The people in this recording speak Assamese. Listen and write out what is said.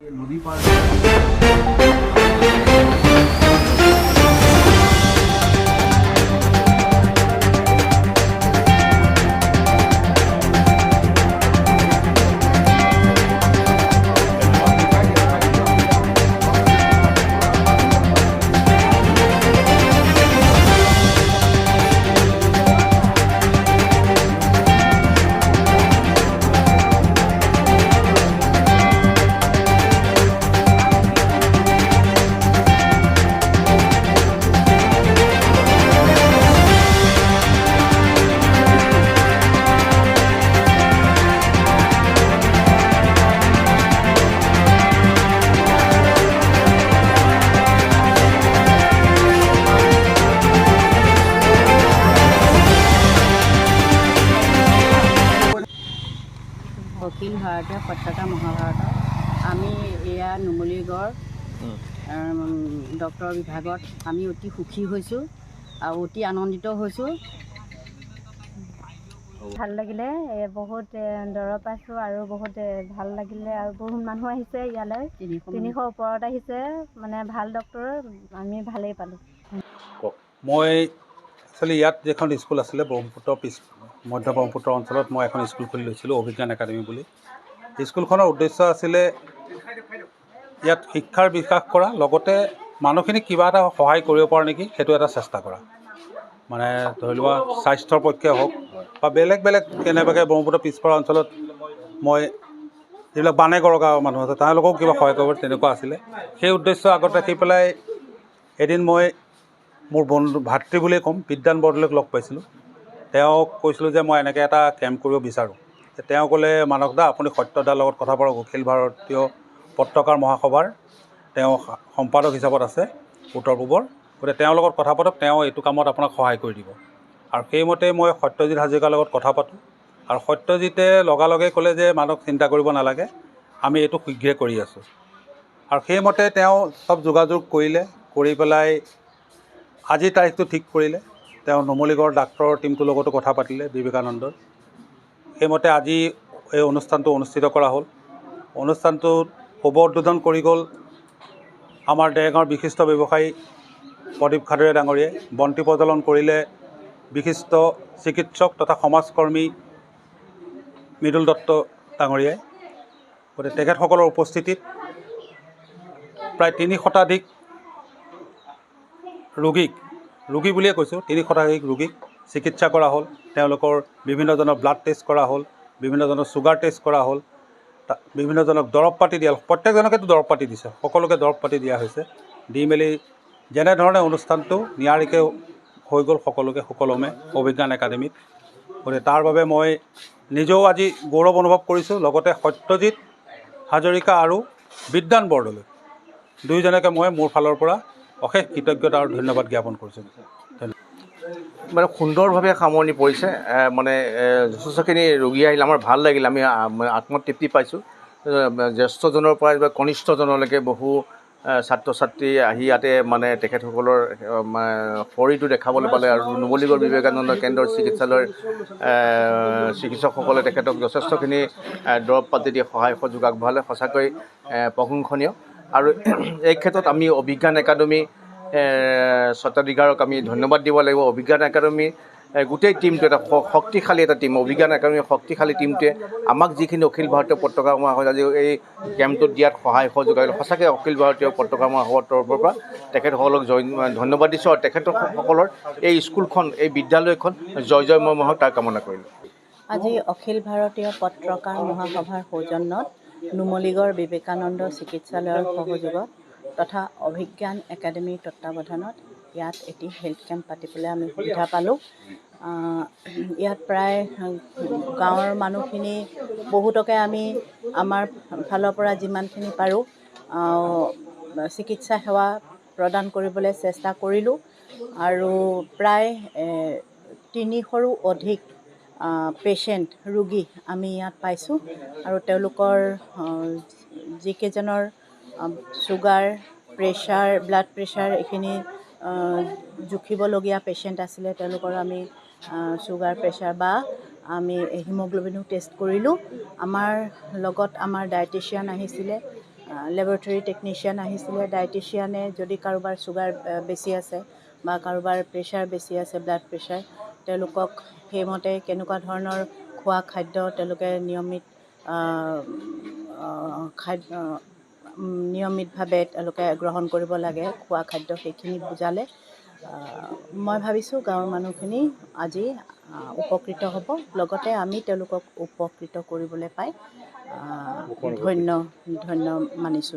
নদী পাৰ অখিল ভাৰতীয় পতাকা মহাভাৰতত আমি এয়া নুমলীগড় ডক্টৰ বিভাগত আমি অতি সুখী হৈছোঁ আৰু অতি আনন্দিত হৈছোঁ। ভাল লাগিলে বহুত দৰৱ পাইছোঁ আৰু বহুত ভাল লাগিলে আৰু বহুত মানুহ আহিছে ইয়ালৈ 300 ওপৰত আহিছে মানে ভাল ডক্টৰ আমি ভালেই পালোঁ। মই একচুৱেলি ইয়াত যিখন স্কুল আছিলে ব্ৰহ্মপুত্ৰ মধ্য ব্ৰহ্মপুত্ৰ অঞ্চলত মই এখন স্কুল খুলি লৈছিলোঁ অভিজ্ঞান একাডেমি বুলি। স্কুলখনৰ উদ্দেশ্য আছিলে ইয়াত শিক্ষাৰ বিকাশ কৰা লগতে মানুহখিনিক কিবা এটা সহায় কৰিব পৰা নেকি সেইটো এটা চেষ্টা কৰা। মানে ধৰি লোৱা স্বাস্থ্যৰ পক্ষে হওক বা বেলেগ কেনেবাকৈ ব্ৰহ্মপুত্ৰ পিছপৰা অঞ্চলত মই যিবিলাক বানে গৰকা মানুহ আছে তেওঁলোকক কিবা সহায় কৰিব তেনেকুৱা আছিলে। সেই উদ্দেশ্য আগত ৰাখি পেলাই এদিন মই মোৰ বন্ধু ভাতৃ বুলিয়ে ক'ম বিদ্যান বৰদলৈক লগ পাইছিলোঁ। তেওঁক কৈছিলোঁ যে মই এনেকৈ এটা কেম্প কৰিব বিচাৰোঁ। তেওঁ ক'লে মানস দা আপুনি সত্যদাৰ লগত কথা পাতক, অখিল ভাৰতীয় পত্ৰকাৰ মহাসভাৰ তেওঁ সম্পাদক হিচাপত আছে উত্তৰ পূবৰ, গতিকে তেওঁৰ লগত কথা পাতক, তেওঁ এইটো কামত আপোনাক সহায় কৰি দিব। আৰু সেইমতে মই সত্যজিৎ হাজৰিকাৰ লগত কথা পাতোঁ আৰু সত্যজিতে লগালগে ক'লে যে মানক চিন্তা কৰিব নালাগে, আমি এইটো শীঘ্ৰে কৰি আছোঁ। আৰু সেইমতে তেওঁ চব যোগাযোগ কৰিলে, কৰি পেলাই আজিৰ তাৰিখটো ঠিক কৰিলে। তেওঁ নুমলীগড় ডাক্তৰৰ টীমটোৰ লগতো কথা পাতিলে বিবেকানন্দৰ। সেইমতে আজি এই অনুষ্ঠানটো অনুষ্ঠিত কৰা হ'ল। অনুষ্ঠানটোত শুভ উদ্বোধন কৰি গ'ল আমাৰ দেৰগাঁৱৰ বিশিষ্ট ব্যৱসায়ী প্ৰদীপ খাদৰে ডাঙৰীয়াই। বন্তি প্ৰজ্বলন কৰিলে বিশিষ্ট চিকিৎসক তথা সমাজকৰ্মী মৃদুল দত্ত ডাঙৰীয়াই। গতিকে তেখেতসকলৰ উপস্থিতিত প্ৰায় ৩০ শতাধিক ৰোগী বুলিয়ে কৈছোঁ, ৩০ শতাধিক ৰোগীক চিকিৎসা কৰা হ'ল। তেওঁলোকৰ বিভিন্নজনৰ ব্লাড টেষ্ট কৰা হ'ল, বিভিন্নজনৰ চুগাৰ টেষ্ট কৰা হ'ল, বিভিন্নজনক দৰৱ পাতি দিয়া হ'ল। প্ৰত্যেকজনকেতো দৰৱ পাতি দিছে, সকলোকে দৰৱ পাতি দিয়া হৈছে। দি মেলি যেনেধৰণে অনুষ্ঠানটো নিয়াৰিকৈ হৈ গ'ল সকলোকে সুকলমে অভিজ্ঞান একাডেমীত। গতিকে তাৰ বাবে মই নিজেও আজি গৌৰৱ অনুভৱ কৰিছোঁ। লগতে সত্যজিৎ হাজৰিকা আৰু বিদ্যান বৰদলৈ দুয়োজনকে মই মোৰ ফালৰ পৰা অশেষ কৃতজ্ঞতা আৰু ধন্যবাদ জ্ঞাপন কৰিছোঁ। মানে সুন্দৰভাৱে সামৰণি পৰিছে। মানে যথেষ্টখিনি ৰোগী আহিলে আমাৰ ভাল লাগিল, আমি আত্মতৃপ্তি পাইছোঁ। জ্যেষ্ঠজনৰ পৰা কনিষ্ঠজনলৈকে বহু ছাত্ৰ ছাত্ৰী আহি ইয়াতে মানে তেখেতসকলৰ শৰীৰটো দেখাবলৈ পালে। আৰু নুমলীগড় বিবেকানন্দ কেন্দ্ৰৰ চিকিৎসালয়ৰ চিকিৎসকসকলে তেখেতক যথেষ্টখিনি দৰৱ পাতি দি সহায় সহযোগ আগবঢ়ালে, সঁচাকৈ প্ৰশংসনীয়। আৰু এই ক্ষেত্ৰত আমি অভিজ্ঞান একাডেমী স্বত্বাধিকাৰক আমি ধন্যবাদ দিব লাগিব। অভিজ্ঞান একাডেমী গোটেই টীমটো এটা শক্তিশালী এটা টীম। অভিজ্ঞান একাডেমীৰ শক্তিশালী টীমটোৱে আমাক যিখিনি অখিল ভাৰতীয় পত্ৰকাৰ মহাসভা আজি এই কেম্পটোত দিয়াত সহায় সহযোগ আহিলে, সঁচাকৈ অখিল ভাৰতীয় পত্ৰকাৰ মহাসভাৰ তৰফৰ পৰা তেখেতসকলক ধন্যবাদ দিছোঁ। আৰু তেখেতসকলৰ এই স্কুলখন, এই বিদ্যালয়খন জয়ময় হওক তাৰ কামনা কৰিলোঁ। আজি অখিল ভাৰতীয় পত্ৰকাৰ মহাসভাৰ সৌজন্যত নুমলীগড় বিবেকানন্দ চিকিৎসালয়ৰ সহযোগত তথা অভিজ্ঞান একাডেমীৰ তত্বাৱধানত ইয়াত এটি হেল্থ কেম্প পাতিবলৈ আমি সুবিধা পালোঁ। ইয়াত প্ৰায় গাঁৱৰ মানুহখিনি বহুতকে আমি আমাৰ ফালৰ পৰা যিমানখিনি পাৰোঁ চিকিৎসা সেৱা প্ৰদান কৰিবলৈ চেষ্টা কৰিলোঁ। আৰু প্ৰায় ৩০০ৰো অধিক ৰোগী আমি ইয়াত পাইছোঁ। আৰু তেওঁলোকৰ যিকেইজনৰ চুগাৰ, প্ৰেছাৰ, ব্লাড প্ৰেছাৰ এইখিনি জুখিবলগীয়া পেচেণ্ট আছিলে, তেওঁলোকৰ আমি চুগাৰ, প্ৰেছাৰ বা আমি হিমোগ্ল'বিনো টেষ্ট কৰিলোঁ। আমাৰ লগত আমাৰ ডায়েটিচিয়ান আহিছিলে, লেবৰেটৰী টেকনিচিয়ান আহিছিলে, ডায়েটিচিয়ানে যদি কাৰোবাৰ চুগাৰ বেছি আছে বা কাৰোবাৰ প্ৰেছাৰ বেছি আছে, ব্লাড প্ৰেছাৰ, তেওঁলোকক সেইমতে কেনেকুৱা ধৰণৰ খোৱা খাদ্য তেওঁলোকে নিয়মিতভাৱে তেওঁলোকে গ্ৰহণ কৰিব লাগে, খোৱা খাদ্য সেইখিনি বুজালে মই ভাবিছোঁ গাঁৱৰ মানুহখিনি আজি উপকৃত হ'ব, লগতে আমি তেওঁলোকক উপকৃত কৰিবলৈ পাই ধন্য মানিছোঁ।